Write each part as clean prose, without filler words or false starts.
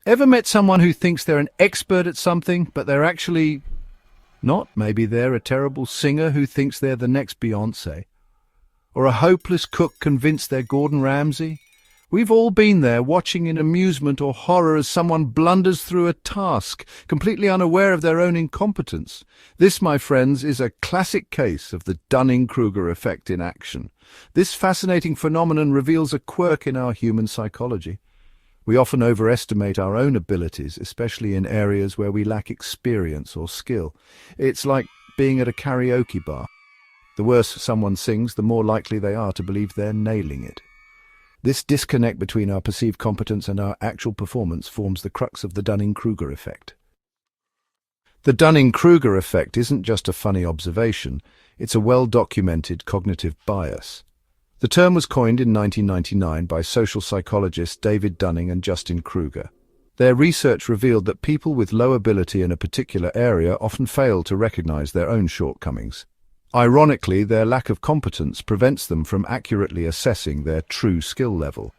Ever met someone who thinks they're an expert at something, but they're actually not? Maybe they're a terrible singer who thinks they're the next Beyoncé. Or a hopeless cook convinced they're Gordon Ramsay. We've all been there, watching in amusement or horror as someone blunders through a task, completely unaware of their own incompetence. This, my friends, is a classic case of the Dunning-Kruger effect in action. This fascinating phenomenon reveals a quirk in our human psychology. We often overestimate our own abilities, especially in areas where we lack experience or skill. It's like being at a karaoke bar. The worse someone sings, the more likely they are to believe they're nailing it. This disconnect between our perceived competence and our actual performance forms the crux of the Dunning-Kruger effect. The Dunning-Kruger effect isn't just a funny observation, it's a well-documented cognitive bias. The term was coined in 1999 by social psychologists David Dunning and Justin Kruger. Their research revealed that people with low ability in a particular area often fail to recognize their own shortcomings. Ironically, their lack of competence prevents them from accurately assessing their true skill level.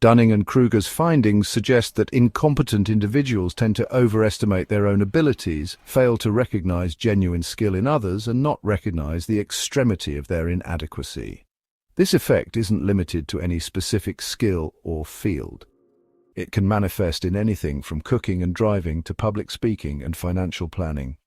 Dunning and Kruger's findings suggest that incompetent individuals tend to overestimate their own abilities, fail to recognize genuine skill in others, and not recognize the extremity of their inadequacy. This effect isn't limited to any specific skill or field. It can manifest in anything from cooking and driving to public speaking and financial planning.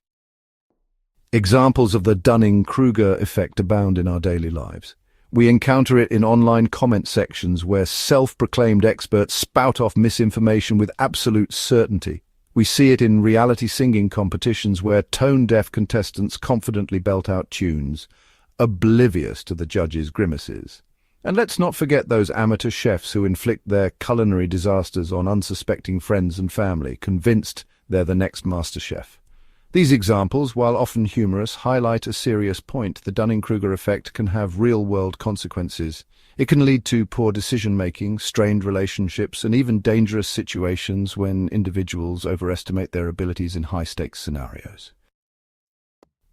Examples of the Dunning-Kruger effect abound in our daily lives. We encounter it in online comment sections where self-proclaimed experts spout off misinformation with absolute certainty. We see it in reality singing competitions where tone-deaf contestants confidently belt out tunes, oblivious to the judges' grimaces. And let's not forget those amateur chefs who inflict their culinary disasters on unsuspecting friends and family, convinced they're the next master chef. These examples, while often humorous, highlight a serious point. The Dunning-Kruger effect can have real-world consequences. It can lead to poor decision-making, strained relationships, and even dangerous situations when individuals overestimate their abilities in high-stakes scenarios.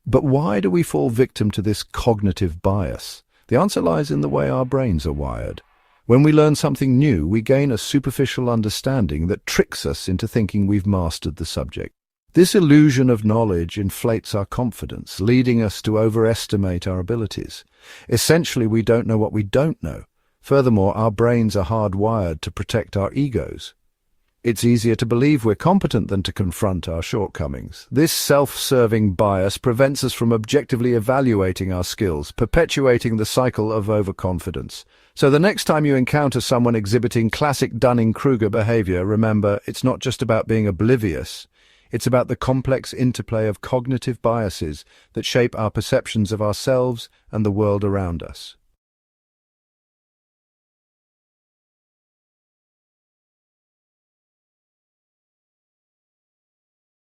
But why do we fall victim to this cognitive bias? The answer lies in the way our brains are wired. When we learn something new, we gain a superficial understanding that tricks us into thinking we've mastered the subject. This illusion of knowledge inflates our confidence, leading us to overestimate our abilities. Essentially, we don't know what we don't know. Furthermore, our brains are hardwired to protect our egos. It's easier to believe we're competent than to confront our shortcomings. This self-serving bias prevents us from objectively evaluating our skills, perpetuating the cycle of overconfidence. So the next time you encounter someone exhibiting classic Dunning-Kruger behavior, remember, it's not just about being oblivious. It's about the complex interplay of cognitive biases that shape our perceptions of ourselves and the world around us.